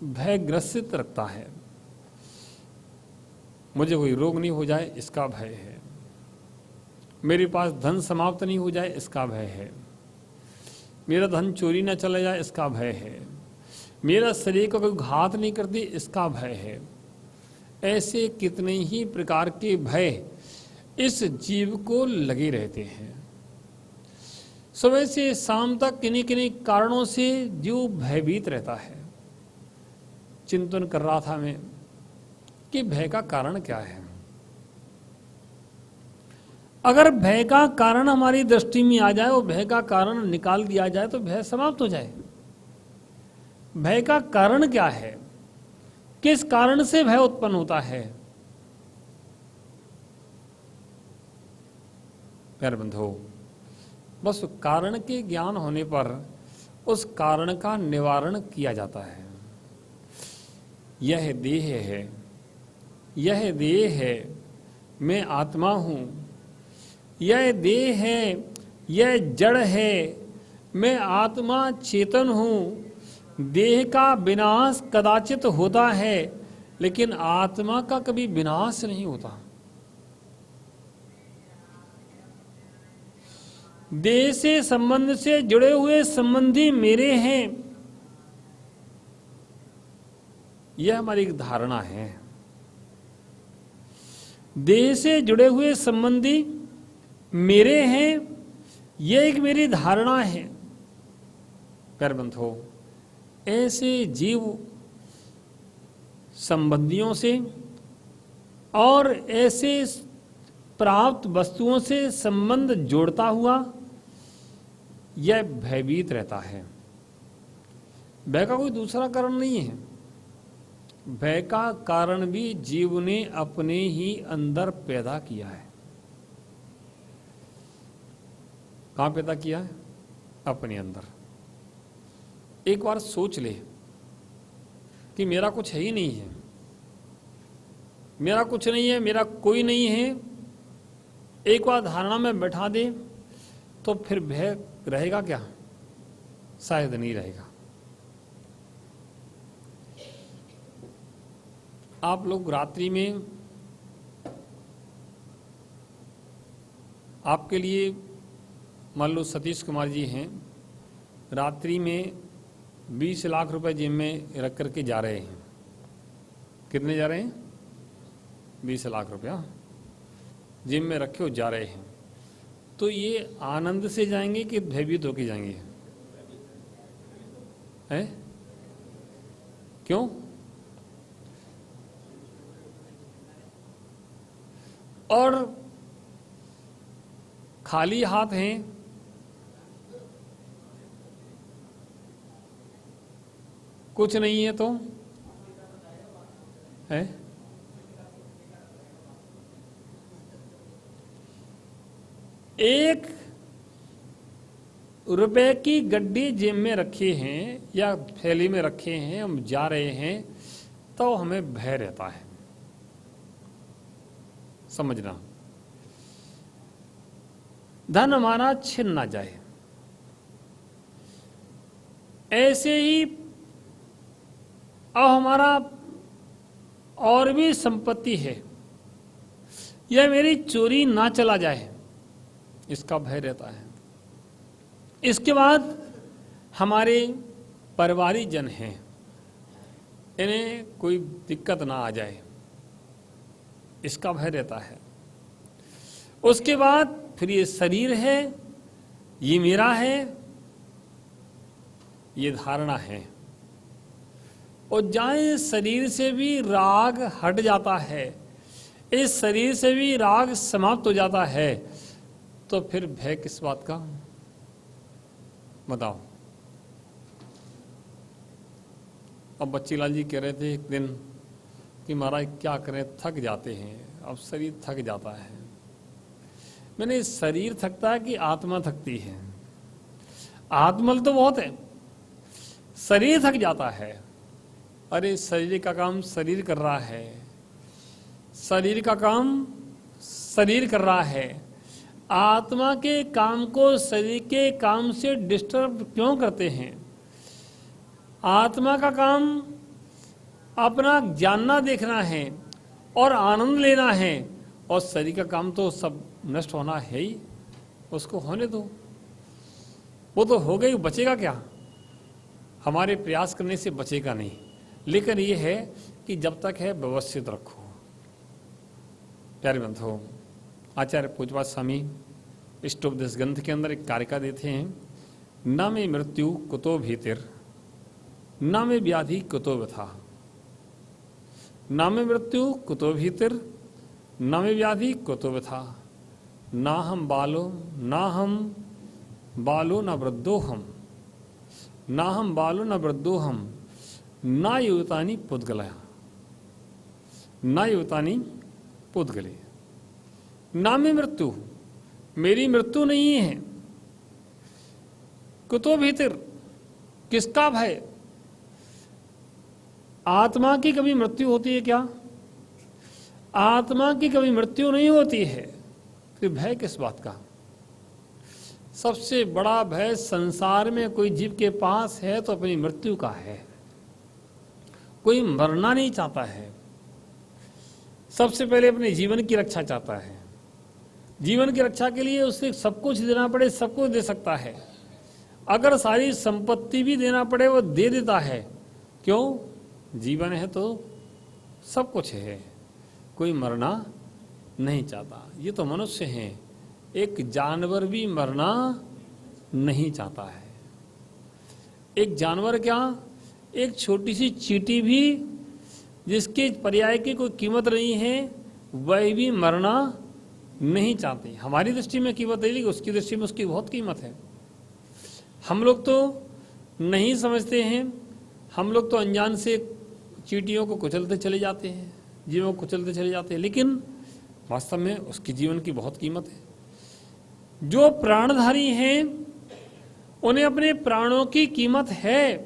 भय ग्रसित रखता है। मुझे कोई रोग नहीं हो जाए इसका भय है, मेरे पास धन समाप्त नहीं हो जाए इसका भय है, मेरा धन चोरी न चला जाए इसका भय है, मेरा शरीर को कोई घात नहीं कर दे इसका भय है। ऐसे कितने ही प्रकार के भय इस जीव को लगे रहते हैं। सुबह से शाम तक किन्हीं किन्हीं कारणों से जीव भयभीत रहता है। चिंतन कर रहा था मैं कि भय का कारण क्या है। अगर भय का कारण हमारी दृष्टि में आ जाए और भय का कारण निकाल दिया जाए तो भय समाप्त हो जाए। भय का कारण क्या है, किस कारण से भय उत्पन्न होता है। प्यारे बंधुओं, बस कारण के ज्ञान होने पर उस कारण का निवारण किया जाता है। यह देह है, यह देह है, मैं आत्मा हूं। यह देह है, यह जड़ है, मैं आत्मा चेतन हूं। देह का विनाश कदाचित होता है, लेकिन आत्मा का कभी विनाश नहीं होता। देह से संबंध से जुड़े हुए संबंधी मेरे हैं, यह हमारी एक धारणा है। देह से जुड़े हुए संबंधी मेरे हैं, यह एक मेरी धारणा है। प्यारे बंधुओं, ऐसे जीव संबंधियों से और ऐसे प्राप्त वस्तुओं से संबंध जोड़ता हुआ यह भयभीत रहता है। भय का कोई दूसरा कारण नहीं है। भय का कारण भी जीव ने अपने ही अंदर पैदा किया है। कहां पैदा किया है? अपने अंदर। एक बार सोच ले कि मेरा कुछ है ही नहीं है, मेरा कुछ नहीं है, मेरा कोई नहीं है। एक बार धारणा में बैठा दे तो फिर भय रहेगा क्या? शायद नहीं रहेगा। आप लोग रात्रि में, आपके लिए मान लो सतीश कुमार जी हैं, रात्रि में 20 लाख रुपए जेब में रख करके जा रहे हैं। कितने जा रहे हैं? 20 लाख रुपया जेब में रखे हो जा रहे हैं। तो ये आनंद से जाएंगे कि भयभीत होके जाएंगे? हैं? क्यों? और खाली हाथ हैं, कुछ नहीं है तो है। एक रुपए की गड्डी जेब में रखे हैं या थैली में रखे हैं, हम जा रहे हैं तो हमें भय रहता है। समझना, धन हमारा छिन ना जाए। ऐसे ही अब हमारा और भी संपत्ति है, यह मेरी चोरी ना चला जाए, इसका भय रहता है। इसके बाद हमारे परिवारिक जन हैं, इन्हें कोई दिक्कत ना आ जाए, इसका भय रहता है। उसके बाद फिर ये शरीर है, ये मेरा है, ये धारणा है। और जहाँ शरीर से भी राग हट जाता है, इस शरीर से भी राग समाप्त हो जाता है, तो फिर भय किस बात का? बताओ। अब बच्चीलाल जी कह रहे थे एक दिन कि महाराज क्या करें, थक जाते हैं, अब शरीर थक जाता है। मैंने शरीर थकता है कि आत्मा थकती है? आत्मल तो बहुत है, शरीर थक जाता है। अरे शरीर का काम शरीर कर रहा है, शरीर का काम शरीर कर रहा है। आत्मा के काम को शरीर के काम से डिस्टर्ब क्यों करते हैं? आत्मा का काम अपना जानना देखना है और आनंद लेना है, और शरीर का काम तो सब नष्ट होना है ही, उसको होने दो, वो तो हो गई, बचेगा क्या? हमारे प्रयास करने से बचेगा नहीं, लेकिन ये है कि जब तक है व्यवस्थित रखो। प्यारे बंधुओं, आचार्य पूज्यपाद स्वामी इष्टोपदेश ग्रंथ के अंदर एक कारिका देते हैं, न में मृत्यु कुतो भीतिर, न में व्याधि कुतो व्यथा, न में मृत्यु कुतो भीतिर, न में व्याधि कुतो व्यथा, ना हम बालो न वृद्धो हम, ना हम बालो न वृद्धो हम, ना युवतानी पुद्गलया, ना युवतानी पुद्गले। ना में मृत्यु, मेरी मृत्यु नहीं है। कुतो भीतर, किसका भय? आत्मा की कभी मृत्यु होती है क्या? आत्मा की कभी मृत्यु नहीं होती है, फिर भय किस बात का? सबसे बड़ा भय संसार में कोई जीव के पास है तो अपनी मृत्यु का है। कोई मरना नहीं चाहता है, सबसे पहले अपने जीवन की रक्षा चाहता है। जीवन की रक्षा के लिए उसे सब कुछ देना पड़े, सब कुछ दे सकता है। अगर सारी संपत्ति भी देना पड़े वो दे देता है। क्यों? जीवन है तो सब कुछ है, कोई मरना नहीं चाहता। ये तो मनुष्य हैं, एक जानवर भी मरना नहीं चाहता है। एक जानवर क्या, एक छोटी सी चींटी भी जिसके पर्याय की कोई कीमत नहीं है, वह भी मरना नहीं चाहती। हमारी दृष्टि में कीमत है, लेकिन उसकी दृष्टि में उसकी बहुत कीमत है। हम लोग तो नहीं समझते हैं, हम लोग तो अनजान से चींटियों को कुचलते चले जाते हैं, जीवों को कुचलते चले जाते हैं, लेकिन वास्तव में उसकी जीवन की बहुत कीमत है। जो प्राणधारी हैं उन्हें अपने प्राणों की कीमत है,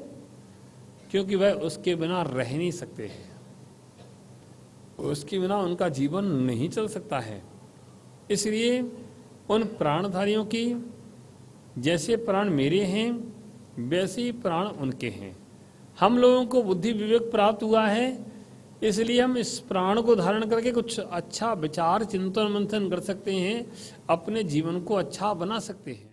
क्योंकि वह उसके बिना रह नहीं सकते हैं, उसके बिना उनका जीवन नहीं चल सकता है। इसलिए उन प्राणधारियों की जैसे प्राण मेरे हैं वैसे ही प्राण उनके हैं। हम लोगों को बुद्धि विवेक प्राप्त हुआ है, इसलिए हम इस प्राण को धारण करके कुछ अच्छा विचार चिंतन मंथन कर सकते हैं, अपने जीवन को अच्छा बना सकते हैं।